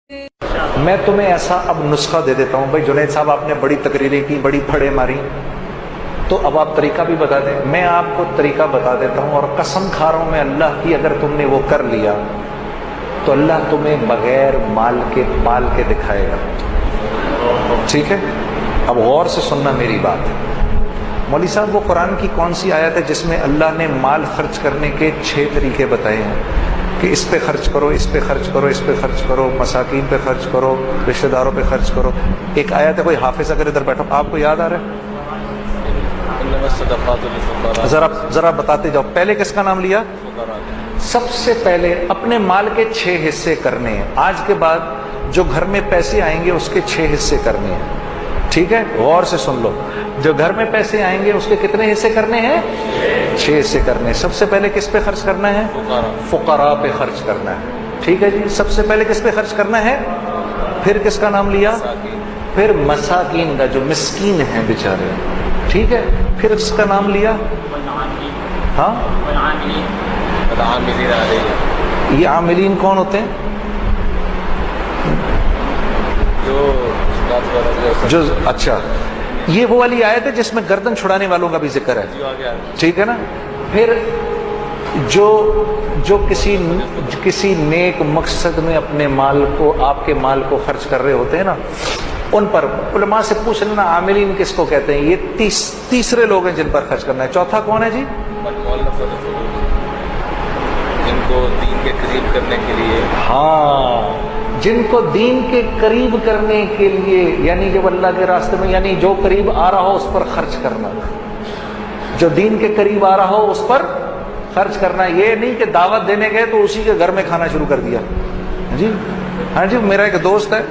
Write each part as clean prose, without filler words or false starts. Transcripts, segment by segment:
میں تمہیں ایسا اب نسخہ دے دیتا ہوں. بھائی جنید صاحب آپ نے بڑی تقریریں کی, بڑی پھڑے ماری, تو اب آپ طریقہ بھی بتا دیں. میں آپ کو طریقہ بتا دیتا ہوں, اور قسم کھا رہا ہوں میں اللہ کی, اگر تم نے وہ کر لیا تو اللہ تمہیں بغیر مال کے پال کے دکھائے گا. ٹھیک ہے, اب غور سے سننا میری بات. مولوی صاحب وہ قرآن کی کون سی آیت ہے جس میں اللہ نے مال خرچ کرنے کے 6 طریقے بتائے ہیں کہ اس پہ خرچ کرو, اس پہ خرچ کرو, اس پہ خرچ کرو, مساکین پہ خرچ کرو, رشتہ داروں پہ خرچ کرو. ایک آیت ہے, کوئی حافظ اگر ادھر بیٹھا آپ کو یاد آ رہا ہے؟ ذرا بتاتے جاؤ. پہلے کس کا نام لیا؟ سب سے پہلے اپنے مال کے 6 حصے کرنے ہیں. آج کے بعد جو گھر میں پیسے آئیں گے اس کے 6 حصے کرنے ہیں. ٹھیک ہے, غور سے سن لو. جو گھر میں پیسے آئیں گے اس کے کتنے حصے کرنے ہیں؟ 6 حصے کرنے ہیں. سب سے پہلے کس پہ خرچ کرنا ہے؟ فقراء پہ خرچ کرنا ہے. ٹھیک ہے جی, سب سے پہلے کس پہ خرچ کرنا ہے؟ پھر کس کا نام لیا؟ پھر مساکین کا, جو مسکین ہیں بیچارے. ٹھیک ہے, پھر اس کا نام لیا. ہاں, یہ عاملین کون ہوتے ہیں؟ جو اچھا, یہ وہ والی آیت ہے جس میں گردن چھڑانے والوں کا بھی ذکر ہے. ٹھیک ہے نا. پھر جو کسی نیک مقصد میں اپنے مال کو, آپ کے مال کو خرچ کر رہے ہوتے ہیں نا, ان پر علماء سے پوچھ لینا عاملین کس کو کہتے ہیں. یہ تیسرے لوگ ہیں جن پر خرچ کرنا ہے. چوتھا کون ہے جی؟ جن کو دین کے قریب کرنے کے لیے. ہاں, جن کو دین کے قریب کرنے کے لیے, یعنی جب اللہ کے راستے میں, یعنی جو قریب آ رہا ہو اس پر خرچ کرنا. جو دین کے قریب آ رہا ہو اس پر خرچ کرنا. یہ نہیں کہ دعوت دینے گئے تو اسی کے گھر میں کھانا شروع کر دیا. جی ہاں جی, میرا ایک دوست ہے,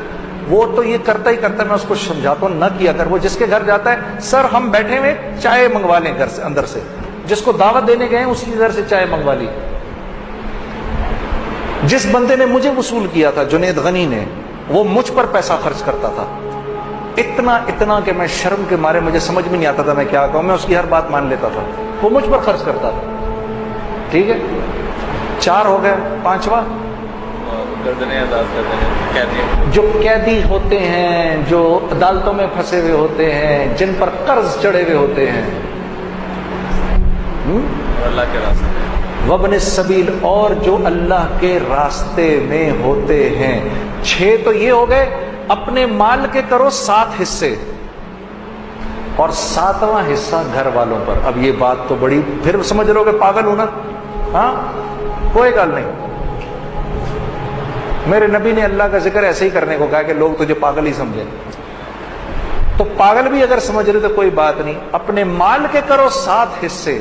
وہ تو یہ کرتا ہی کرتا ہے, میں اس کو سمجھاتا ہوں نہ کیا کر. وہ جس کے گھر جاتا ہے, سر ہم بیٹھے ہوئے چائے منگوا لیں گھر سے, اندر سے. جس کو دعوت دینے گئے اسی کے گھر سے چائے منگوا لی. جس بندے نے مجھے وصول کیا تھا, جنید غنی نے, وہ مجھ پر پیسہ خرچ کرتا تھا. اتنا کہ میں شرم کے مارے مجھے سمجھ میں نہیں آتا تھا میں کیا کہوں. میں اس کی ہر بات مان لیتا تھا. وہ مجھ پر خرچ کرتا تھا. ٹھیک ہے, 4 ہو گئے. 5واں جو قیدی ہوتے ہیں, جو عدالتوں میں پھنسے ہوئے ہوتے ہیں, جن پر قرض چڑھے ہوئے ہوتے ہیں, اللہ کے راستے وابن السبیل, اور جو اللہ کے راستے میں ہوتے ہیں. 6 تو یہ ہو گئے. اپنے مال کے کرو 7 حصے, اور 7واں حصہ گھر والوں پر. اب یہ بات تو بڑی, پھر سمجھ لو کہ پاگل ہوں نا. ہاں, کوئی گل نہیں. میرے نبی نے اللہ کا ذکر ایسے ہی کرنے کو کہا کہ لوگ تجھے پاگل ہی سمجھیں. تو پاگل بھی اگر سمجھ رہے تو کوئی بات نہیں. اپنے مال کے کرو 7 حصے,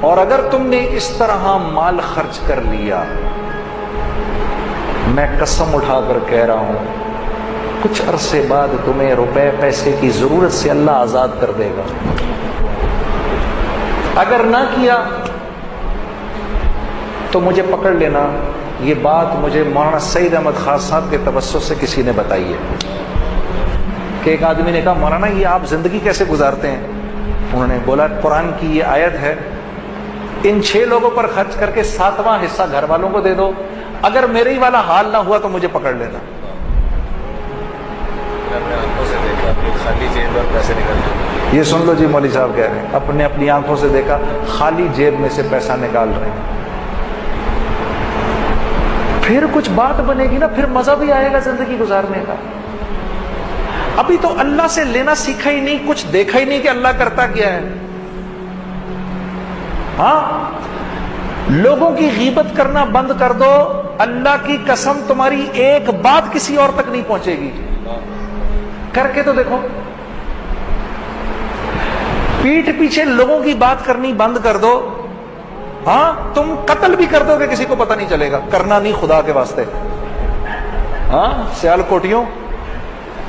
اور اگر تم نے اس طرح مال خرچ کر لیا, میں قسم اٹھا کر کہہ رہا ہوں کچھ عرصے بعد تمہیں روپے پیسے کی ضرورت سے اللہ آزاد کر دے گا. اگر نہ کیا تو مجھے پکڑ لینا. یہ بات مجھے مولانا سعید احمد خان صاحب کے توسط سے کسی نے بتائی ہے کہ ایک آدمی نے کہا مولانا یہ آپ زندگی کیسے گزارتے ہیں؟ انہوں نے بولا قرآن کی یہ آیت ہے, ان 6 لوگوں پر خرچ کر کے 7واں حصہ گھر والوں کو دے دو. اگر میرے ہی والا حال نہ ہوا تو مجھے پکڑ لینا. یہ سن لو جی, مولوی صاحب کہہ رہے ہیں اپنے اپنی آنکھوں سے دیکھا, خالی جیب میں سے پیسہ نکال رہے ہیں. پھر کچھ بات بنے گی نا, پھر مزہ بھی آئے گا زندگی گزارنے کا. ابھی تو اللہ سے لینا سیکھا ہی نہیں, کچھ دیکھا ہی نہیں کہ اللہ کرتا کیا ہے. ہاں, لوگوں کی غیبت کرنا بند کر دو, اللہ کی قسم تمہاری ایک بات کسی اور تک نہیں پہنچے گی. کر کے تو دیکھو. پیٹھ پیچھے لوگوں کی بات کرنی بند کر دو. ہاں, تم قتل بھی کر دو گے کسی کو پتہ نہیں چلے گا. کرنا نہیں خدا کے واسطے. ہاں, سیال کوٹیوں,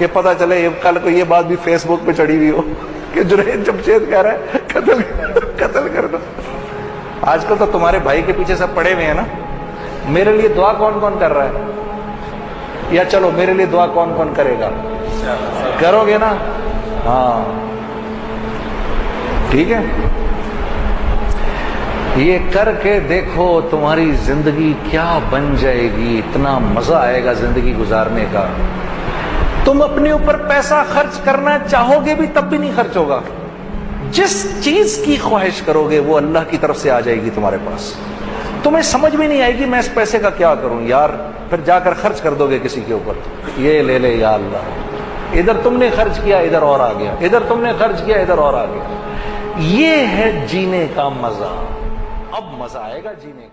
یہ پتہ چلے کل کو یہ بات بھی فیس بک پہ چڑھی ہوئی ہو کہ جنید جمشید کہہ رہا ہے قتل کر دو. آج کل تو تمہارے بھائی کے پیچھے سب پڑے ہوئے ہیں نا. میرے لیے دعا کون کون کر رہا ہے؟ یا چلو میرے لیے دعا کون کون کرے گا؟ کرو گے نا. ہاں ٹھیک ہے. یہ کر کے دیکھو تمہاری زندگی کیا بن جائے گی، اتنا مزہ آئے گا زندگی گزارنے کا. تم اپنے اوپر پیسہ خرچ کرنا چاہو گے بھی تب بھی نہیں خرچ ہوگا. جس چیز کی خواہش کرو گے وہ اللہ کی طرف سے آ جائے گی تمہارے پاس. تمہیں سمجھ بھی نہیں آئے گی میں اس پیسے کا کیا کروں یار، پھر جا کر خرچ کر دو گے کسی کے اوپر. یہ لے لے یا اللہ، ادھر تم نے خرچ کیا ادھر اور آ گیا، ادھر تم نے خرچ کیا ادھر اور آ گیا. یہ ہے جینے کا مزہ. اب مزہ آئے گا جینے کا.